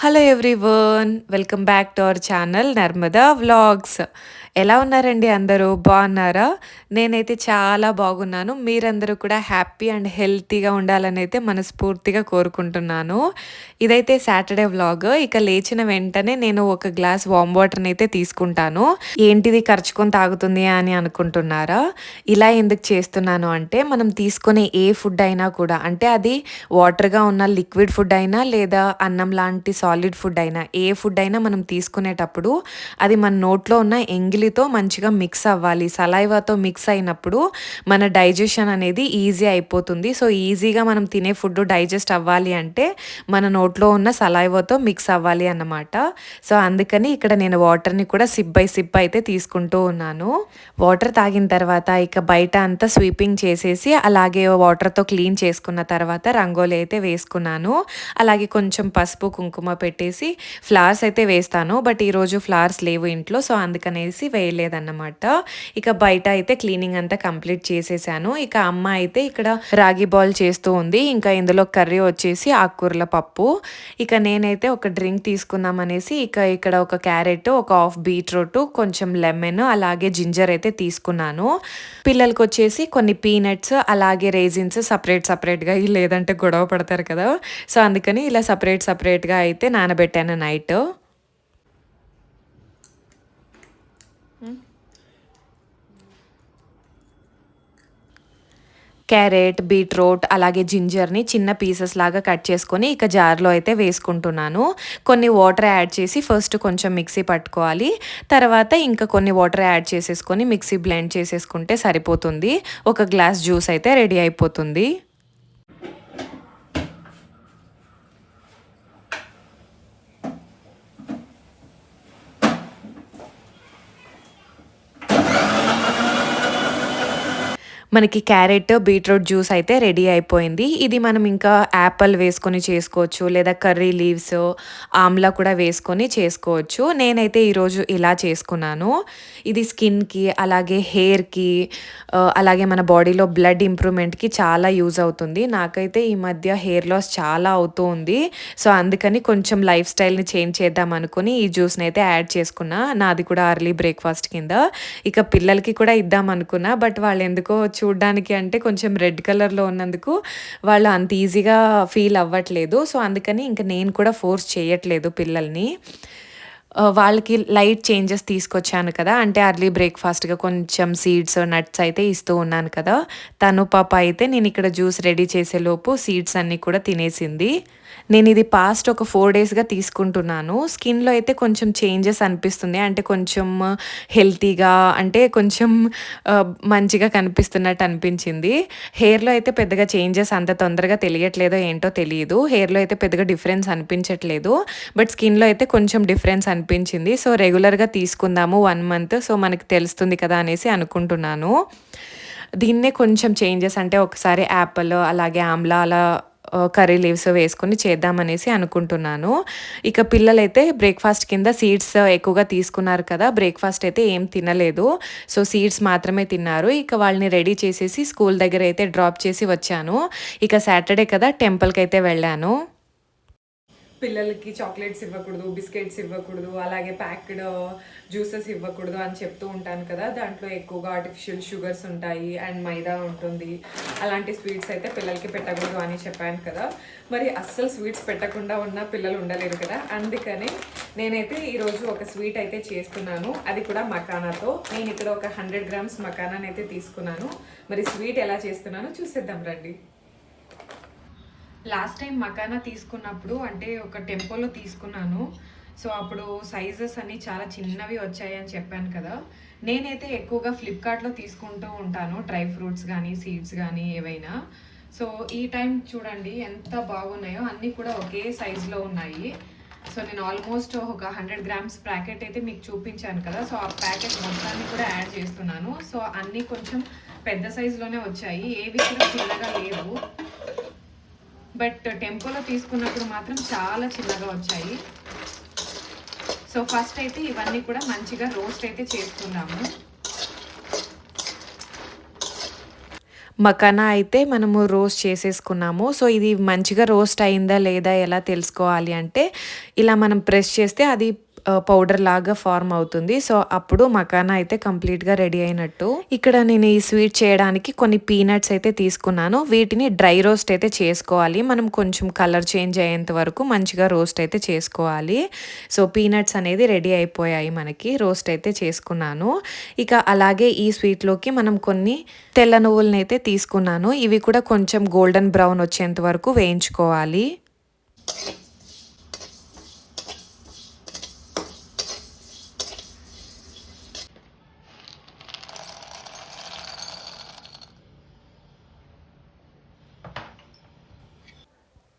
Hello everyone, welcome back to our channel Narmada vlogs. ఎలా ఉన్నారండి? అందరూ బాగున్నారా? నేనైతే చాలా బాగున్నాను. మీరందరూ కూడా హ్యాపీ అండ్ హెల్తీగా ఉండాలని అయితే మనస్ఫూర్తిగా కోరుకుంటున్నాను. ఇదైతే సాటర్డే వ్లాగ్. ఇక లేచిన వెంటనే నేను ఒక గ్లాస్ వామ్ వాటర్ని అయితే తీసుకుంటాను. ఏంటిది ఖర్చుకొని తాగుతుంది అని అనుకుంటున్నారా? ఇలా ఎందుకు చేస్తున్నాను అంటే, మనం తీసుకునే ఏ ఫుడ్ అయినా కూడా, అంటే అది వాటర్గా ఉన్న లిక్విడ్ ఫుడ్ అయినా లేదా అన్నం లాంటి సాలిడ్ ఫుడ్ అయినా, ఏ ఫుడ్ అయినా మనం తీసుకునేటప్పుడు అది మన నోట్లో ఉన్న ఎంగిలితో మంచిగా మిక్స్ అవ్వాలి. సలైవాతో మిక్స్ అయినప్పుడు మన డైజెషన్ అనేది ఈజీ అయిపోతుంది. సో ఈజీగా మనం తినే ఫుడ్ డైజెస్ట్ అవ్వాలి అంటే మన నోట్లో ఉన్న సలైవాతో మిక్స్ అవ్వాలి అన్నమాట. సో అందుకని ఇక్కడ నేను వాటర్ని కూడా సిప్ బై సిప్ అయితే తీసుకుంటూ ఉన్నాను. వాటర్ తాగిన తర్వాత ఇక బయట అంతా స్వీపింగ్ చేసేసి, అలాగే వాటర్తో క్లీన్ చేసుకున్న తర్వాత రంగోలి అయితే వేసుకున్నాను. అలాగే కొంచెం పసుపు కుంకుమ పెట్టేసి ఫ్లవర్స్ అయితే వేస్తాను. బట్ ఈరోజు ఫ్లవర్స్ లేవు ఇంట్లో, సో అందుకనేసి వేయలేదన్నమాట. ఇక బయట అయితే క్లీనింగ్ అంతా కంప్లీట్ చేసేసాను. ఇక అమ్మ అయితే ఇక్కడ రాగి బాల్ చేస్తూ ఉంది. ఇంకా ఇందులో కర్రీ వచ్చేసి ఆకుకూరల పప్పు. ఇక నేనైతే ఒక డ్రింక్ తీసుకుందాం అనేసి ఇక ఇక్కడ ఒక క్యారెట్, ఒక హాఫ్ బీట్రూట్, కొంచెం లెమన్, అలాగే జింజర్ అయితే తీసుకున్నాను. పిల్లలకి వచ్చేసి కొన్ని పీనట్స్, అలాగే రేజిన్స్ సపరేట్గా, లేదంటే గొడవ పడతారు కదా, సో అందుకని ఇలా సపరేట్గా అయితే నానబెట్టాను నైట్. క్యారెట్, బీట్రూట్, అలాగే జింజర్ని చిన్న పీసెస్ లాగా కట్ చేసుకొని ఇక జార్లో అయితే వేసుకుంటున్నాను. కొన్ని వాటర్ యాడ్ చేసి ఫస్ట్ కొంచెం మిక్సీ పట్టుకోవాలి. తర్వాత ఇంకా కొన్ని వాటర్ యాడ్ చేసేసుకొని మిక్సీ బ్లెండ్ చేసేసుకుంటే సరిపోతుంది. ఒక గ్లాస్ జ్యూస్ అయితే రెడీ అయిపోతుంది. మనకి క్యారెట్, బీట్రూట్ జ్యూస్ అయితే రెడీ అయిపోయింది. ఇది మనం ఇంకా యాపిల్ వేసుకొని చేసుకోవచ్చు, లేదా కర్రీ లీవ్స్, ఆమ్లా కూడా వేసుకొని చేసుకోవచ్చు. నేనైతే ఈరోజు ఇలా చేసుకున్నాను. ఇది స్కిన్కి, అలాగే హెయిర్కి, అలాగే మన బాడీలో బ్లడ్ ఇంప్రూవ్మెంట్కి చాలా యూజ్ అవుతుంది. నాకైతే ఈ మధ్య హెయిర్ లాస్ చాలా అవుతూ ఉంది. సో అందుకని కొంచెం లైఫ్ స్టైల్ని చేంజ్ చేద్దాం అనుకుని ఈ జ్యూస్ని అయితే యాడ్ చేసుకున్నా. నాది కూడా అర్లీ బ్రేక్ఫాస్ట్ కింద. ఇక పిల్లలకి కూడా ఇద్దాం అనుకున్నా, బట్ వాళ్ళు ఎందుకో చూడ్డానికి అంటే కొంచెం రెడ్ కలర్లో ఉన్నందుకు వాళ్ళు అంత ఈజీగా ఫీల్ అవ్వట్లేదు. సో అందుకని ఇంక నేను కూడా ఫోర్స్ చేయట్లేదు పిల్లల్ని. వాళ్ళకి లైట్ చేంజెస్ తీసుకొచ్చాను కదా, అంటే అర్లీ బ్రేక్ఫాస్ట్గా కొంచెం సీడ్స్, నట్స్ అయితే ఇస్తూ ఉన్నాను కదా. తను పాప అయితే నేను ఇక్కడ జ్యూస్ రెడీ చేసేలోపు సీడ్స్ అన్నీ కూడా తినేసింది. నేను ఇది పాస్ట్ ఒక 4 డేస్గా తీసుకుంటున్నాను. స్కిన్లో అయితే కొంచెం చేంజెస్ అనిపిస్తుంది. అంటే కొంచెం హెల్తీగా, అంటే కొంచెం మంచిగా కనిపిస్తున్నట్టు అనిపించింది. హెయిర్లో అయితే పెద్దగా చేంజెస్ అంత తొందరగా తెలియట్లేదో ఏంటో తెలియదు. హెయిర్లో అయితే పెద్దగా డిఫరెన్స్ అనిపించట్లేదు, బట్ స్కిన్లో అయితే కొంచెం డిఫరెన్స్ అనిపించింది. సో రెగ్యులర్గా తీసుకుందాము 1 మంత్, సో మనకి తెలుస్తుంది కదా అనేసి అనుకుంటున్నాను. దీన్నే కొంచెం చేంజెస్, అంటే ఒకసారి యాపిల్, అలాగే ఆమ్లా, అలా కర్రీ లీవ్స్ వేసుకొని చేద్దామనేసి అనుకుంటున్నాను. ఇక పిల్లలైతే బ్రేక్ఫాస్ట్ కింద సీడ్స్ ఎక్కువగా తీసుకున్నారు కదా, బ్రేక్ఫాస్ట్ అయితే ఏం తినలేదు. సో సీడ్స్ మాత్రమే తిన్నారు. ఇక వాళ్ళని రెడీ చేసేసి స్కూల్ దగ్గర అయితే డ్రాప్ చేసి వచ్చాను. ఇక సాటర్డే కదా, టెంపుల్కి అయితే వెళ్ళాను. పిల్లలకి చాక్లెట్స్ ఇవ్వకూడదు, బిస్కెట్స్ ఇవ్వకూడదు, అలాగే ప్యాక్డ్ జ్యూసెస్ ఇవ్వకూడదు అని చెప్తూ ఉంటాను కదా. దాంట్లో ఎక్కువగా ఆర్టిఫిషియల్ షుగర్స్ ఉంటాయి అండ్ మైదా ఉంటుంది. అలాంటి స్వీట్స్ అయితే పిల్లలకి పెట్టకూడదు అని చెప్పాను కదా. మరి అస్సలు స్వీట్స్ పెట్టకుండా ఉన్న పిల్లలు ఉండలేరు కదా. అందుకని నేనైతే ఈరోజు ఒక స్వీట్ అయితే చేస్తున్నాను, అది కూడా మకానాతో. నేను ఇక్కడ ఒక 100 grams మకానాని అయితే తీసుకున్నాను. మరి స్వీట్ ఎలా చేస్తున్నానో చూసేద్దాం రండి. లాస్ట్ టైం మకానా తీసుకున్నప్పుడు, అంటే ఒక టెంపోలో తీసుకున్నాను. సో అప్పుడు సైజెస్ అన్నీ చాలా చిన్నవి వచ్చాయి అని చెప్పాను కదా. నేనైతే ఎక్కువగా ఫ్లిప్కార్ట్లో తీసుకుంటూ ఉంటాను, డ్రై ఫ్రూట్స్ కానీ సీడ్స్ కానీ ఏవైనా. సో ఈ టైం చూడండి ఎంత బాగున్నాయో, అన్నీ కూడా ఒకే సైజులో ఉన్నాయి. సో నేను ఆల్మోస్ట్ ఒక 100 grams ప్యాకెట్ అయితే మీకు చూపించాను కదా. సో ఆ ప్యాకెట్ మొత్తాన్ని కూడా యాడ్ చేస్తున్నాను. సో అన్నీ కొంచెం పెద్ద సైజులోనే వచ్చాయి, ఏవి కూడా చిన్నగా లేవు. బట్ టెంపోలో తీసుకున్నప్పుడు మాత్రం చాలా చిన్నగా వచ్చాయి. సో ఫస్ట్ అయితే ఇవన్నీ కూడా మంచిగా రోస్ట్ అయితే చేసుకుందాము. మకానా అయితే మనము రోస్ట్ చేసేసుకున్నాము. సో, ఇది మంచిగా రోస్ట్ అయిందా లేదా ఎలా తెలుసుకోవాలి అంటే, ఇలా మనం ప్రెస్ చేస్తే అది పౌడర్ లాగా ఫార్మ్ అవుతుంది. సో, అప్పుడు మకానా అయితే కంప్లీట్‌గా రెడీ అయినట్టు. ఇక్కడ నేను ఈ స్వీట్ చేయడానికి కొన్ని పీనట్స్ అయితే తీసుకున్నాను. వీటిని డ్రై రోస్ట్ అయితే చేసుకోవాలి. మనం కొంచెం కలర్ చేంజ్ అయ్యేంత వరకు మంచిగా రోస్ట్ అయితే చేసుకోవాలి. సో, పీనట్స్ అనేది రెడీ అయిపోయాయి మనకి. రోస్ట్ అయితే చేసుకున్నాను. ఇక అలాగే ఈ స్వీట్‌లోకి మనం కొన్ని తెల్ల నువ్వులనైతే తీసుకున్నాను. ఇవి కూడా కొంచెం గోల్డెన్ బ్రౌన్ వచ్చేంత వరకు వేయించుకోవాలి.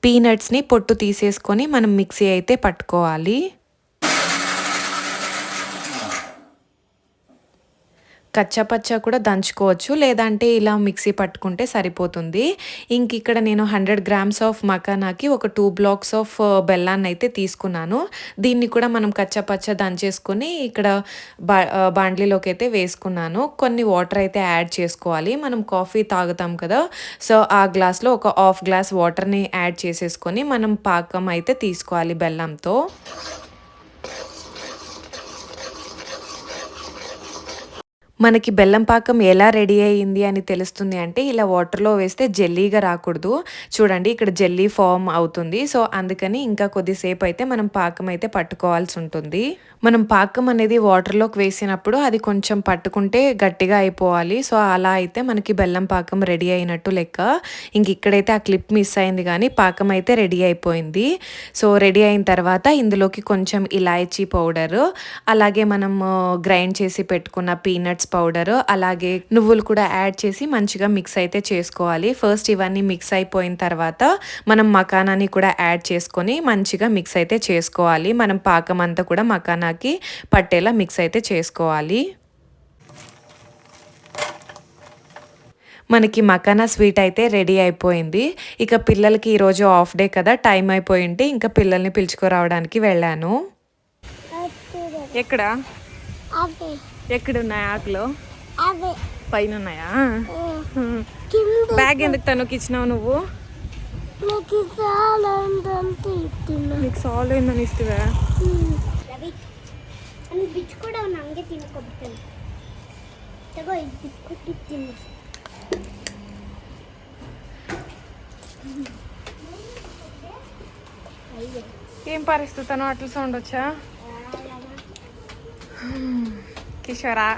పీనట్స్‌ని పొట్టు తీసేసుకొని మనం మిక్సీ అయితే పట్టుకోవాలి. కచ్చాపచ్చా కూడా దంచుకోవచ్చు. లేదంటే ఇలా మిక్సీ పట్టుకుంటే సరిపోతుంది. ఇక్కడ నేను 100 గ్రామ్స్ ఆఫ్ మకానాకి ఒక 2 బ్లాక్స్ ఆఫ్ బెల్లాన్నయితే తీసుకున్నాను. దీన్ని కూడా మనం కచ్చాపచ్చా దంచేసుకొని ఇక్కడ బాండ్లీలోకైతే వేసుకున్నాను. కొన్ని వాటర్ అయితే యాడ్ చేసుకోవాలి. మనం కాఫీ తాగుతాం కదా! సో, ఆ గ్లాస్‌లో ఒక హాఫ్ గ్లాస్ వాటర్‌ని యాడ్ చేసేసుకొని మనం పాకం అయితే తీసుకోవాలి బెల్లంతో. మనకి బెల్లం పాకం ఎలా రెడీ అయ్యింది అని తెలుస్తుంది అంటే, ఇలా వాటర్‌లో వేస్తే జెల్లీగా రాకూడదు. చూడండి ఇక్కడ జెల్లీ ఫార్మ్ అవుతుంది. సో, అందుకని ఇంకా కొద్దిసేపు అయితే మనం పాకం అయితే పట్టుకోవాల్సి ఉంటుంది. మనం పాకం అనేది వాటర్‌లోకి వేసినప్పుడు అది కొంచెం పట్టుకుంటే గట్టిగా అయిపోవాలి. సో, అలా అయితే మనకి బెల్లం పాకం రెడీ అయినట్టు లెక్క. ఇక్కడైతే ఆ క్లిప్ మిస్ అయింది గానీ పాకం అయితే రెడీ అయిపోయింది. సో, రెడీ అయిన తర్వాత ఇందులోకి కొంచెం ఇలాయచీ పౌడరు, అలాగే మనం గ్రైండ్ చేసి పెట్టుకున్న పీనట్స్ పౌడరు, అలాగే నువ్వులు కూడా యాడ్ చేసి మంచిగా మిక్స్ అయితే చేసుకోవాలి. ఫస్ట్ ఇవన్నీ మిక్స్ అయిపోయిన తర్వాత మనం మకానాని కూడా యాడ్ చేసుకొని మంచిగా మిక్స్ అయితే చేసుకోవాలి. మనం పాకం అంతా కూడా మకానాకి పట్టేలా మిక్స్ అయితే చేసుకోవాలి. మనకి మకానా స్వీట్ అయితే రెడీ అయిపోయింది. ఇక పిల్లలకి ఈరోజు హాఫ్ డే కదా, టైం అయిపోయింటే ఇంకా పిల్లల్ని పిలుచుకురావడానికి వెళ్ళాను. ఎక్కడ ఎక్కడున్నాయి ఆకులు? పైన ఉన్నాయా? బ్యాగ్ ఎందుకు తనకి ఇచ్చినావు నువ్వు? నీకు సాల్ ఏందని ఇస్తువా? ఏం పరిస్థితి అట్లా సౌండ్ వచ్చా? కిషోరా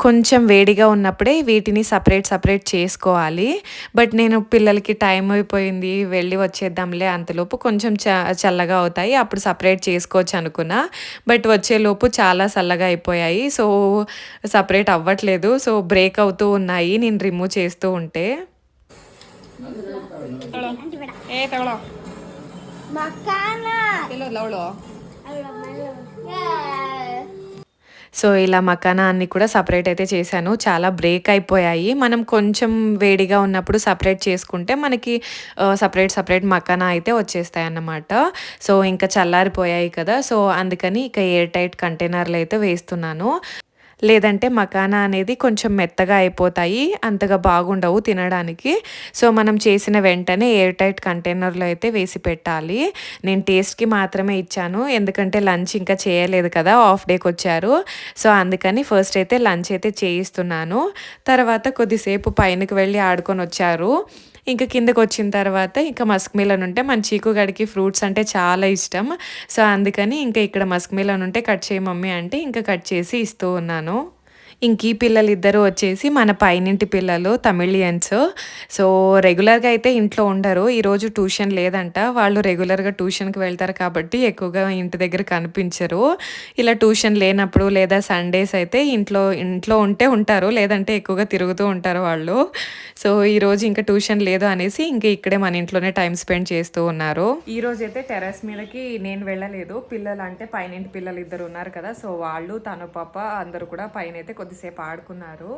కొంచెం వేడిగా ఉన్నప్పుడే వీటిని సపరేట్ చేసుకోవాలి. బట్ నేను పిల్లలకి టైం అయిపోయింది వెళ్ళి వచ్చేద్దాంలే, అంతలోపు కొంచెం చల్లగా అవుతాయి అప్పుడు సపరేట్ చేసుకోవచ్చు అనుకున్నా. బట్ వచ్చేలోపు చాలా చల్లగా అయిపోయాయి. సో, సపరేట్ అవ్వట్లేదు. సో, బ్రేక్ అవుతూ ఉన్నాయి నేను రిమూవ్ చేస్తూ ఉంటే. సో, ఇలా మకానా అన్ని కూడా సపరేట్ అయితే చేశాను. చాలా బ్రేక్ అయిపోయాయి. మనం కొంచెం వేడిగా ఉన్నప్పుడు సపరేట్ చేసుకుంటే మనకి సపరేట్ మకానా అయితే వచ్చేస్తాయన్నమాట. సో, ఇంకా చల్లారిపోయాయి కదా! సో, అందుకని ఇక ఎయిర్ టైట్ కంటైనర్‌లో అయితే వేస్తున్నాను. లేదంటే మకానా అనేది కొంచెం మెత్తగా అయిపోతాయి, అంతగా బాగుండవు తినడానికి. సో, మనం చేసిన వెంటనే ఎయిర్ టైట్ కంటైనర్‌లో అయితే వేసి పెట్టాలి. నేను టేస్ట్‌కి మాత్రమే ఇచ్చాను. ఎందుకంటే లంచ్ ఇంకా చేయలేదు కదా, హాఫ్ డేకి వచ్చారు. సో, అందుకని ఫస్ట్ అయితే లంచ్ అయితే చేయిస్తున్నాను. తర్వాత కొద్దిసేపు పైనకి వెళ్ళి ఆడుకొని వచ్చారు. కిందకొచ్చిన తర్వాత మస్క్ మిలన్ ఉంటే మన చీకు గడికి ఫ్రూట్స్ అంటే చాలా ఇష్టం. సో, అందుకని ఇక్కడ మస్క్ మిలన్ ఉంటే కట్ చేయి మమ్మీ అంటే కట్ చేసి ఇస్తూ ఉన్నాను. ఈ పిల్లలిద్దరూ వచ్చేసి మన పైనింటి పిల్లలు తమిళియన్స్. సో, రెగ్యులర్‌గా అయితే ఇంట్లో ఉండరు. ఈరోజు ట్యూషన్ లేదంట. వాళ్ళు రెగ్యులర్‌గా ట్యూషన్‌కి వెళ్తారు కాబట్టి ఎక్కువగా ఇంటి దగ్గర కనిపించరు. ఇలా ట్యూషన్ లేనప్పుడు లేదా సండేస్ అయితే ఇంట్లో ఉంటే ఉంటారు. లేదంటే ఎక్కువగా తిరుగుతూ ఉంటారు వాళ్ళు. సో, ఈరోజు ట్యూషన్ లేదు అనేసి ఇక్కడే మన ఇంట్లోనే టైం స్పెండ్ చేస్తూ ఉన్నారు. ఈరోజు అయితే టెర్రస్ మీదకి నేను వెళ్ళలేదు. పిల్లలు అంటే పైనింటి పిల్లలు ఇద్దరు ఉన్నారు కదా! సో, వాళ్ళు తను పాప అందరూ కూడా పైనైతే కొద్దిసేపు ఆడుకున్నారు.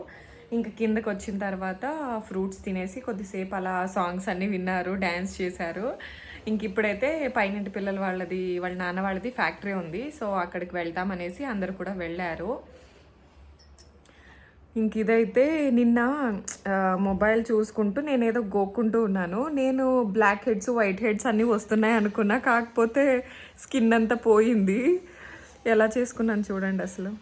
కిందకి వచ్చిన తర్వాత ఫ్రూట్స్ తినేసి కొద్దిసేపు అలా సాంగ్స్ అన్నీ విన్నారు, డ్యాన్స్ చేశారు. ఇప్పుడైతే పైనింటి పిల్లల వాళ్ళ నాన్న వాళ్ళది ఫ్యాక్టరీ ఉంది. సో, అక్కడికి వెళ్దామనేసి అందరూ కూడా వెళ్ళారు. ఇంక ఇదైతే నిన్న మొబైల్ చూసుకుంటూ నేనేదో గోక్కుంటూ ఉన్నాను. నేను బ్లాక్ హెడ్స్, వైట్ హెడ్స్ అన్నీ వస్తున్నాయి అనుకున్నా. కాకపోతే స్కిన్ అంతా పోయింది. ఎలా చేసుకున్నాను చూడండి అసలు.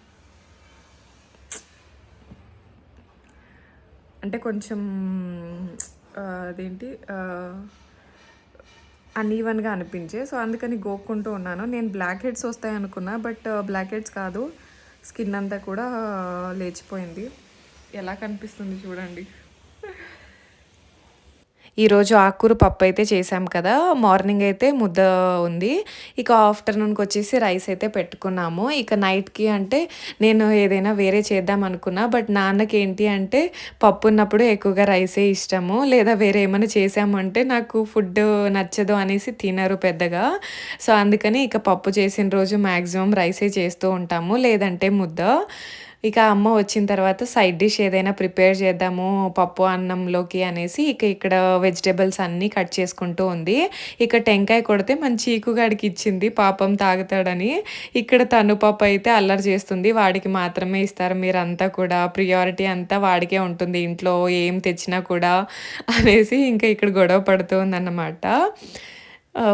అంటే కొంచెం అదేంటి అన్‌ఈవెన్‌గా అనిపించే. సో, అందుకని గోక్కుంటూ ఉన్నాను. నేను బ్లాక్ హెడ్స్ వస్తాయనుకున్నా. బట్ బ్లాక్ హెడ్స్ కాదు. స్కిన్ అంతా కూడా లేచిపోయింది. ఎలా కనిపిస్తుంది చూడండి. ఈరోజు ఆకుకూర పప్పు అయితే చేశాం కదా! మార్నింగ్ అయితే ముద్ద ఉంది. ఇక ఆఫ్టర్‌నూన్‌కొచ్చేసి రైస్ అయితే పెట్టుకున్నాము. ఇక నైట్‌కి అంటే నేను ఏదైనా వేరే చేద్దాం అనుకున్నా. బట్ నాన్నకేంటి అంటే పప్పు ఉన్నప్పుడు ఎక్కువగా రైసే ఇష్టము. లేదా వేరే ఏమైనా చేశామంటే నాకు ఫుడ్డు నచ్చదు అనేసి తినరు పెద్దగా. సో, అందుకని ఇక పప్పు చేసిన రోజు మాక్సిమం రైసే చేస్తూ ఉంటాము. లేదంటే ముద్ద. ఇక అమ్మ వచ్చిన తర్వాత సైడ్ డిష్ ఏదైనా ప్రిపేర్ చేద్దాము పప్పు అన్నంలోకి అనేసి ఇక ఇక్కడ వెజిటబుల్స్ అన్నీ కట్ చేసుకుంటూ ఉంది. ఇక టెంకాయ కొడితే మన చీకుగాడికి ఇచ్చింది పాపం తాగుతాడని. ఇక్కడ తను పాప అయితే అల్లరి చేస్తుంది. వాడికి మాత్రమే ఇస్తారు మీరంతా కూడా ప్రియారిటీ అంతా వాడికే ఉంటుంది ఇంట్లో ఏం తెచ్చినా కూడా అనేసి ఇంకా ఇక్కడ గొడవ పడుతూ ఉందన్నమాట.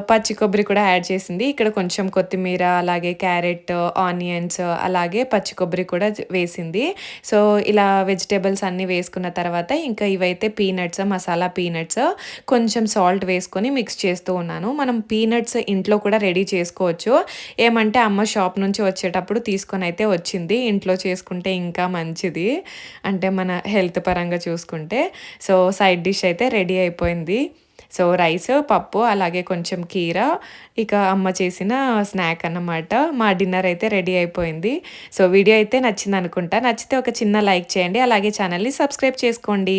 పచ్చి కొబ్బరి కూడా యాడ్ చేసింది. ఇక్కడ కొంచెం కొత్తిమీర, అలాగే క్యారెట్, ఆనియన్స్ అలాగే పచ్చి కొబ్బరి కూడా వేసింది. సో, ఇలా వెజిటబుల్స్ అన్నీ వేసుకున్న తర్వాత ఇంకా ఇవైతే పీనట్స్, మసాలా పీనట్స్ కొంచెం సాల్ట్ వేసుకొని మిక్స్ చేస్తూ ఉన్నాను. మనం పీనట్స్ ఇంట్లో కూడా రెడీ చేసుకోవచ్చు. ఏమంటే అమ్మ షాప్ నుంచి వచ్చేటప్పుడు తీసుకొనైతే వచ్చింది. ఇంట్లో చేసుకుంటే ఇంకా మంచిది. అంటే మన హెల్త్ పరంగా చూసుకుంటే. సో, సైడ్ డిష్ అయితే రెడీ అయిపోయింది. సో, రైసు, పప్పు అలాగే కొంచెం కీర, ఇక అమ్మ చేసిన స్నాక్ అన్నమాట. మా డిన్నర్ అయితే రెడీ అయిపోయింది. సో, వీడియో అయితే నచ్చిందనుకుంటా. నచ్చితే ఒక చిన్న లైక్ చేయండి. అలాగే ఛానల్‌ని సబ్స్క్రైబ్ చేసుకోండి.